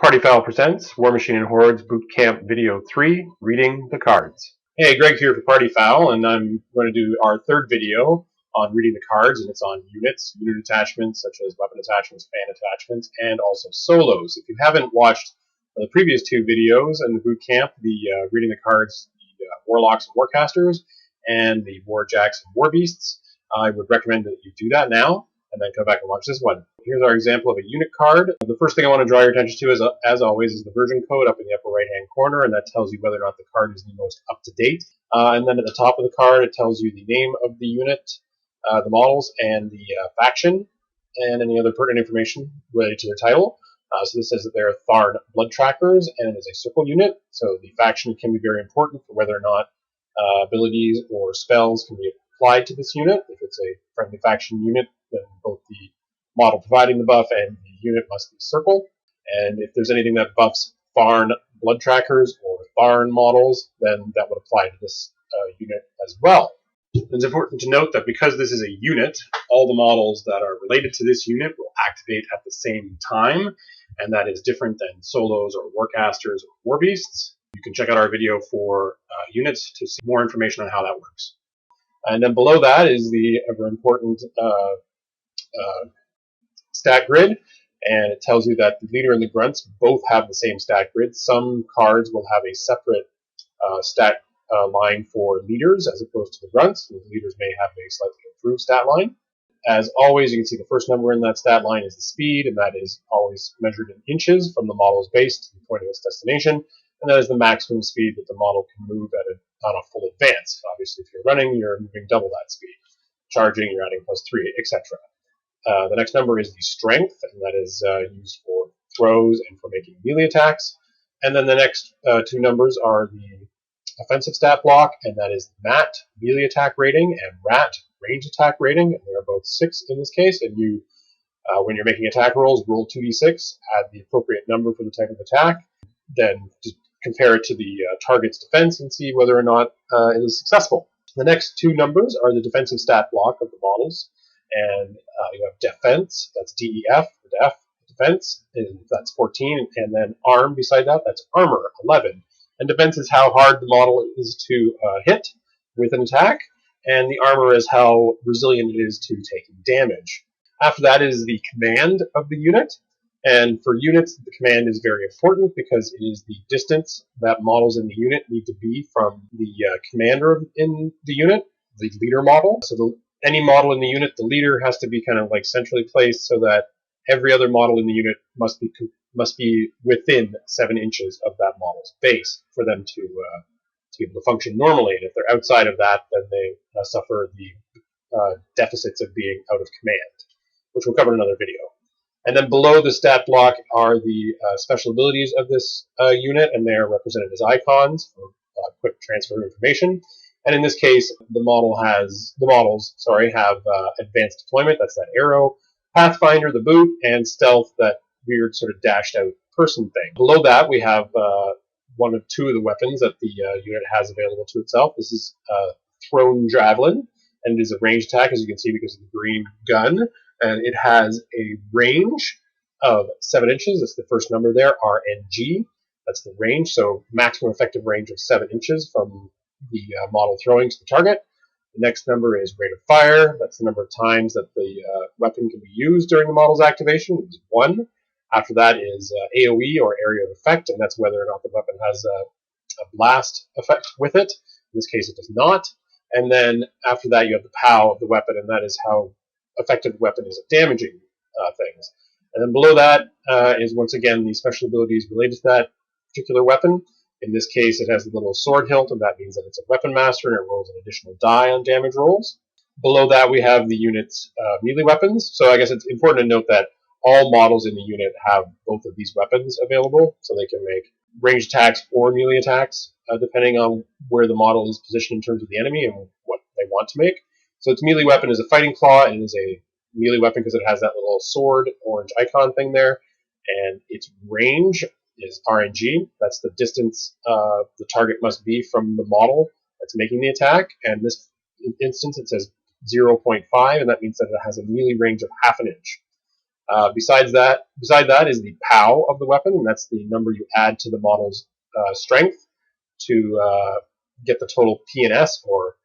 Party Foul presents War Machine and Hordes Boot Camp Video 3, Reading the Cards. Hey, Greg here for Party Foul, and I'm going to do our third video on reading the cards, and it's on units, unit attachments such as weapon attachments, fan attachments, and also solos. If you haven't watched the previous two videos in the boot camp, the reading the cards, the Warlocks and Warcasters, and the Warjacks and Warbeasts, I would recommend that you do that now, and then come back and watch this one. Here's our example of a unit card. The first thing I want to draw your attention to, is, as always, is the version code up in the upper right-hand corner, and that tells you whether or not the card is the most up-to-date. And then at the top of the card, it tells you the name of the unit, the models, and the faction, and any other pertinent information related to their title. So this says that they're Tharn Blood Trackers, and it is a circle unit, so the faction can be very important for whether or not abilities or spells can be applied to this unit. If it's a friendly faction unit, then both the model providing the buff and the unit must be circle. And if there's anything that buffs Tharn Blood Trackers or Tharn models, then that would apply to this unit as well. It's important to note that because this is a unit, all the models that are related to this unit will activate at the same time, and that is different than solos or warcasters or warbeasts. You can check out our video for units to see more information on how that works. And then below that is the ever important stat grid, and it tells you that the leader and the grunts both have the same stat grid. Some cards will have a separate stat line for leaders as opposed to the grunts. The leaders may have a slightly improved stat line. As always, you can see the first number in that stat line is the speed, and that is always measured in inches from the model's base to the point of its destination, and that is the maximum speed that the model can move on a full advance. Obviously, if you're running, you're moving double that speed. Charging, you're adding +3, etc. The next number is the strength, and that is used for throws and for making melee attacks. And then the next two numbers are the offensive stat block, and that is MAT, melee attack rating, and RAT, range attack rating. And they are both 6 in this case, and you, when you're making attack rolls, roll 2d6, add the appropriate number for the type of attack, then just compare it to the target's defense and see whether or not it is successful. The next two numbers are the defensive stat block of the models, and you have defense, that's DEF, def, defense, and that's 14, and then arm beside that, that's armor, 11. And defense is how hard the model is to hit with an attack, and the armor is how resilient it is to taking damage. After that is the command of the unit, and for units, the command is very important because it is the distance that models in the unit need to be from the commander in the unit, the leader model. So any model in the unit, the leader has to be kind of like centrally placed so that every other model in the unit must be within 7 inches of that model's base for them to be able to function normally. And if they're outside of that, then they suffer the deficits of being out of command, which we'll cover in another video. And then below the stat block are the special abilities of this unit, and they are represented as icons for quick transfer of information. And in this case, the models have advanced deployment, that's that arrow, Pathfinder, the boot, and stealth, that weird sort of dashed out person thing. Below that, we have one of two of the weapons that the unit has available to itself. This is Thrown Javelin, and it is a ranged attack, as you can see, because of the green gun. And it has a range of 7 inches. That's the first number there, RNG. That's the range, so maximum effective range of 7 inches from the model throwing to the target. The next number is rate of fire. That's the number of times that the weapon can be used during the model's activation. It's 1. After that is AoE, or area of effect, and that's whether or not the weapon has a blast effect with it. In this case, it does not. And then after that, you have the POW of the weapon, and that is how effective the weapon is at damaging things. And then below that is, once again, the special abilities related to that particular weapon. In this case, it has a little sword hilt, and that means that it's a weapon master, and it rolls an additional die on damage rolls. Below that, we have the unit's melee weapons. So I guess it's important to note that all models in the unit have both of these weapons available, so they can make ranged attacks or melee attacks, depending on where the model is positioned in terms of the enemy and what they want to make. So its melee weapon is a fighting claw, and it is a melee weapon because it has that little sword orange icon thing there, and its range is RNG. That's the distance the target must be from the model that's making the attack, and in this instance it says 0.5, and that means that it has a melee range of half an inch. Beside that is the POW of the weapon, and that's the number you add to the model's strength to get the total PNS, or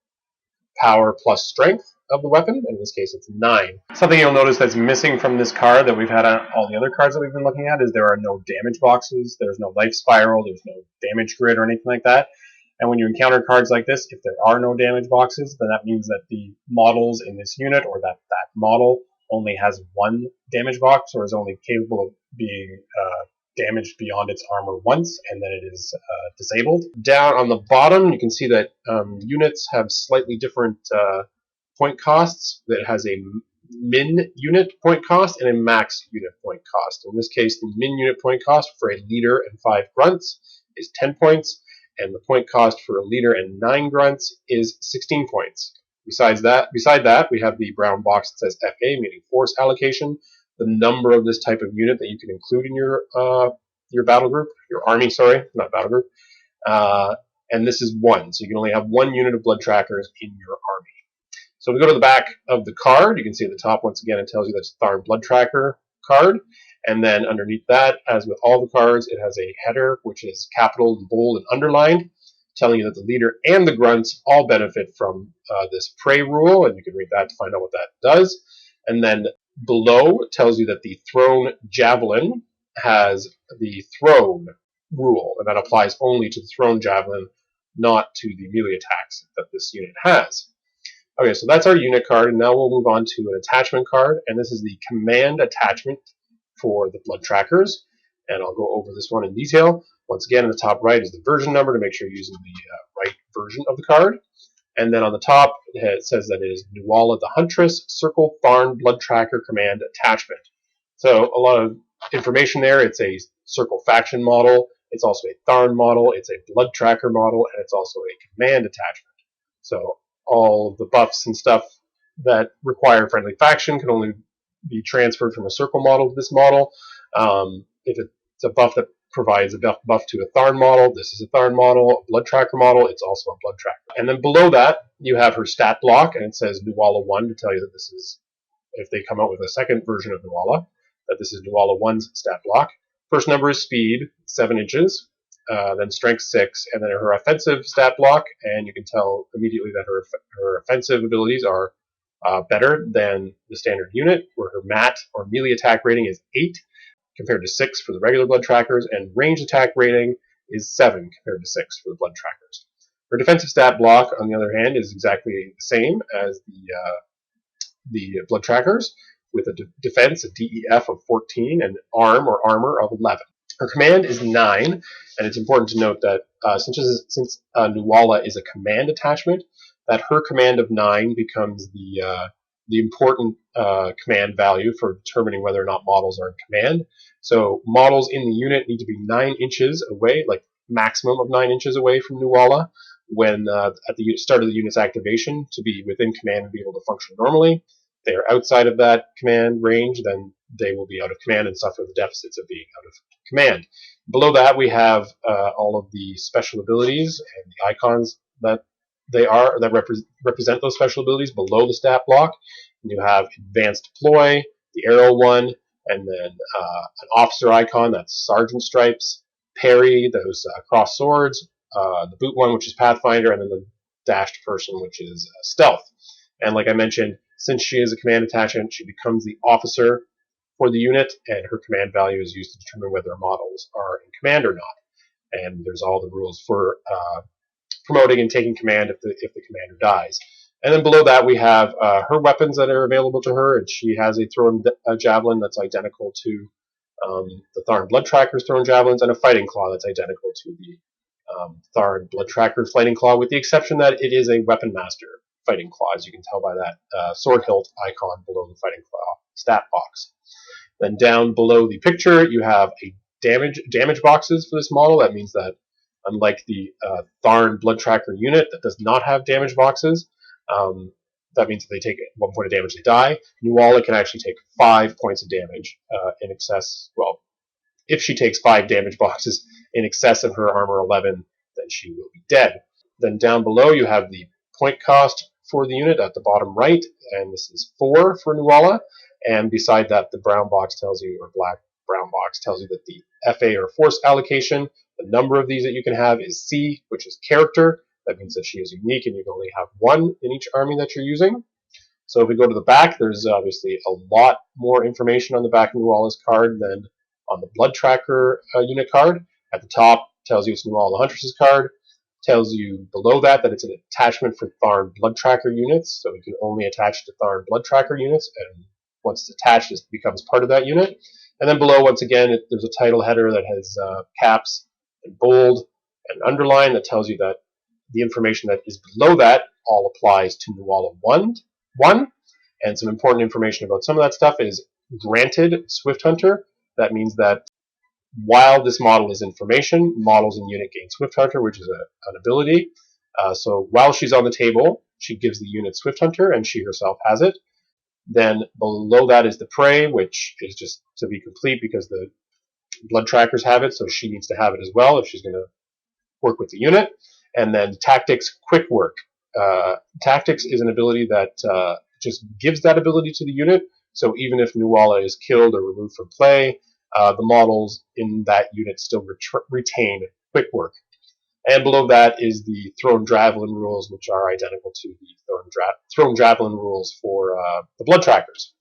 power plus strength, of the weapon. In this case, it's 9. Something you'll notice that's missing from this card that we've had on all the other cards that we've been looking at is there are no damage boxes, there's no life spiral, there's no damage grid or anything like that. And when you encounter cards like this, if there are no damage boxes, then that means that the models in this unit, or that model, only has 1 damage box, or is only capable of being damaged beyond its armor once, and then it is disabled. Down on the bottom, you can see that units have slightly different point costs. That has a min unit point cost and a max unit point cost. In this case, the min unit point cost for a leader and 5 grunts is 10 points, and the point cost for a leader and 9 grunts is 16 points. Beside that, we have the brown box that says FA, meaning force allocation, the number of this type of unit that you can include in your battle group, your army, sorry, not battle group. And this is 1, so you can only have 1 unit of blood trackers in your army. So we go to the back of the card. You can see at the top, once again, it tells you that's a Tharn Blood Tracker card. And then underneath that, as with all the cards, it has a header, which is capital and bold and underlined, telling you that the leader and the grunts all benefit from this prey rule, and you can read that to find out what that does. And then below, it tells you that the thrown javelin has the thrown rule, and that applies only to the thrown javelin, not to the melee attacks that this unit has. Okay, so that's our unit card, and now we'll move on to an attachment card, and this is the command attachment for the blood trackers, and I'll go over this one in detail. Once again, in the top right is the version number to make sure you're using the right version of the card, and then on the top it says that it is Nuala the Huntress Circle Tharn Blood Tracker Command Attachment. So a lot of information there. It's a Circle faction model, it's also a Tharn model, it's a blood tracker model, and it's also a command attachment. So all the buffs and stuff that require friendly faction can only be transferred from a Circle model to this model. If it's a buff that provides a buff to a Tharn model, this is a Tharn model. A blood tracker model, it's also a blood tracker. And then below that, you have her stat block, and it says Nuala 1 to tell you that this is, if they come out with a second version of Nuala, that this is Nuala 1's stat block. First number is speed, 7 inches. Then strength 6, and then her offensive stat block, and you can tell immediately that her offensive abilities are better than the standard unit, where her mat or melee attack rating is 8 compared to 6 for the regular blood trackers, and range attack rating is 7 compared to 6 for the blood trackers. Her defensive stat block, on the other hand, is exactly the same as the blood trackers, with a defense, a DEF of 14, and arm or armor of 11. Her command is 9, and it's important to note that since Nuala is a command attachment, that her command of 9 becomes the important command value for determining whether or not models are in command. So models in the unit need to be 9 inches away, like maximum of 9 inches away from Nuala, when at the start of the unit's activation, to be within command and be able to function normally. If they are outside of that command range, then they will be out of command and suffer the deficits of being out of command. Below that, we have all of the special abilities and the icons that represent those special abilities below the stat block. And you have Advanced Deploy, the arrow one, and then an officer icon, that's Sergeant Stripes, Parry, those cross swords, the boot one, which is Pathfinder, and then the dashed person, which is Stealth. And like I mentioned, since she is a command attachment, she becomes the officer for the unit, and her command value is used to determine whether models are in command or not. And there's all the rules for promoting and taking command if the commander dies. And then below that, we have her weapons that are available to her, and she has a thrown javelin that's identical to the Tharn Blood Tracker's thrown javelins, and a fighting claw that's identical to the Tharn Blood Tracker's fighting claw, with the exception that it is a Weapon Master fighting claw, as you can tell by that sword hilt icon below the fighting claw stat box. Then down below the picture, you have a damage boxes for this model. That means that unlike the Tharn Blood Tracker unit that does not have damage boxes, that means if they take 1 point of damage, they die. Nuala can actually take 5 points of damage in excess. Well, if she takes 5 damage boxes in excess of her armor 11, then she will be dead. Then down below, you have the point cost for the unit at the bottom right, and this is 4 for Nuala. And beside that, the brown box tells you, or black brown box tells you that the FA or force allocation, the number of these that you can have is C, which is character. That means that she is unique and you can only have one in each army that you're using. So if we go to the back, there's obviously a lot more information on the back of Nuala's card than on the Blood Tracker unit card. At the top, tells you it's Nuala the Huntress's card. Tells you below that it's an attachment for Tharn Blood Tracker units, so it can only attach to Tharn Blood Tracker units, and once it's attached, it becomes part of that unit. And then below, once again, there's a title header that has caps and bold and underline that tells you that the information that is below that all applies to Nuala 1. And some important information about some of that stuff is granted Swift Hunter. That means that while this model is information, models in unit gain Swift Hunter, which is an ability. So while she's on the table, she gives the unit Swift Hunter, and she herself has it. Then below that is the prey, which is just to be complete because the blood trackers have it, so she needs to have it as well if she's going to work with the unit. And then tactics, quick work. Tactics is an ability that just gives that ability to the unit. So even if Nuala is killed or removed from play, the models in that unit still retain quick work. And below that is the Thrown Javelin rules, which are identical to the Thrown Javelin rules for the Blood Trackers.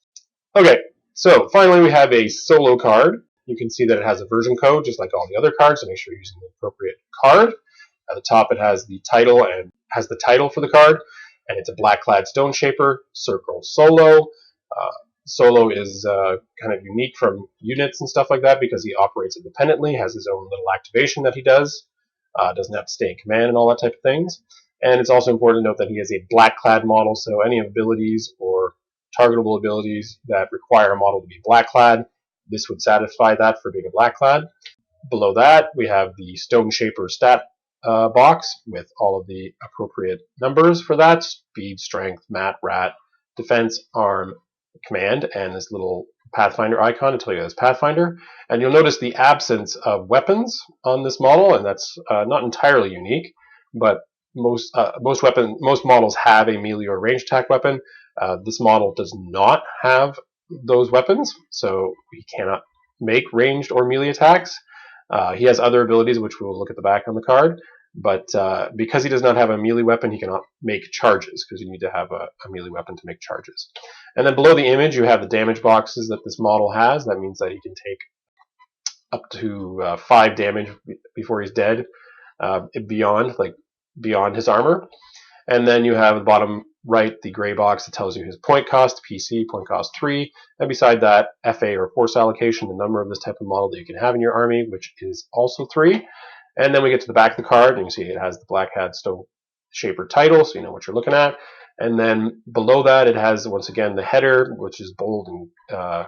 Okay, so finally we have a solo card. You can see that it has a version code, just like all the other cards, so make sure you're using the appropriate card. At the top it has the title and has the title for the card, and it's a Black-clad Stone Shaper, Circle Solo. Solo is kind of unique from units and stuff like that because he operates independently, has his own little activation that he does, doesn't have to stay in command and all that type of things. And it's also important to note that he is a black-clad model, so any abilities or targetable abilities that require a model to be black-clad, this would satisfy that for being a black-clad. Below that, we have the Stone Shaper stat box with all of the appropriate numbers for that: speed, strength, mat, rat, defense, arm, command, and this little Pathfinder icon to tell you that's Pathfinder. And you'll notice the absence of weapons on this model, and that's not entirely unique, but most models have a melee or range attack weapon. This model does not have those weapons, so he cannot make ranged or melee attacks. He has other abilities, which we will look at the back on the card, but because he does not have a melee weapon, he cannot make charges, because you need to have a melee weapon to make charges. And then below the image, you have the damage boxes that this model has. That means that he can take up to 5 damage before he's dead, beyond his armor. And then you have at the bottom right the gray box that tells you his point cost, PC, point cost 3, and beside that, FA or force allocation, the number of this type of model that you can have in your army, which is also 3. And then we get to the back of the card, and you can see it has the Black-clad Stone Shaper title, so you know what you're looking at. And then below that, it has, once again, the header, which is bold and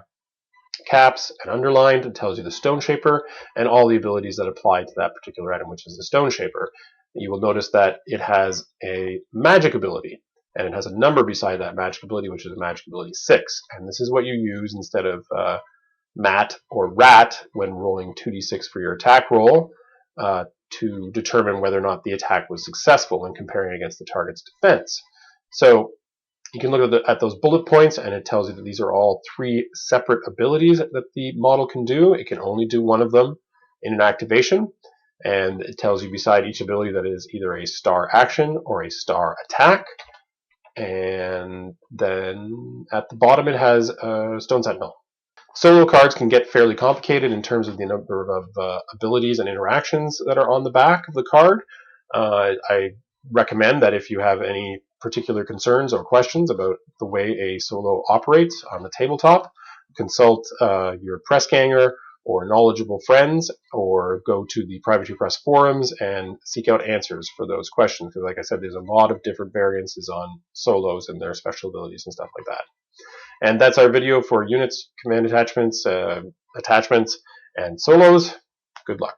caps and underlined. It tells you the Stone Shaper and all the abilities that apply to that particular item, which is the Stone Shaper. You will notice that it has a magic ability, and it has a number beside that magic ability, which is a magic ability 6. And this is what you use instead of mat or rat when rolling 2d6 for your attack roll to determine whether or not the attack was successful when comparing against the target's defense. So you can look at those bullet points, and it tells you that these are all 3 separate abilities that the model can do. It can only do one of them in an activation, and it tells you beside each ability that it is either a star action or a star attack. And then at the bottom it has Stone Sentinel. Solo cards can get fairly complicated in terms of the number of abilities and interactions that are on the back of the card. I recommend that if you have any particular concerns or questions about the way a solo operates on the tabletop, consult your press ganger or knowledgeable friends, or go to the Private Press forums and seek out answers for those questions. Because like I said, there's a lot of different variances on solos and their special abilities and stuff like that. And that's our video for units, command attachments, and solos. Good luck.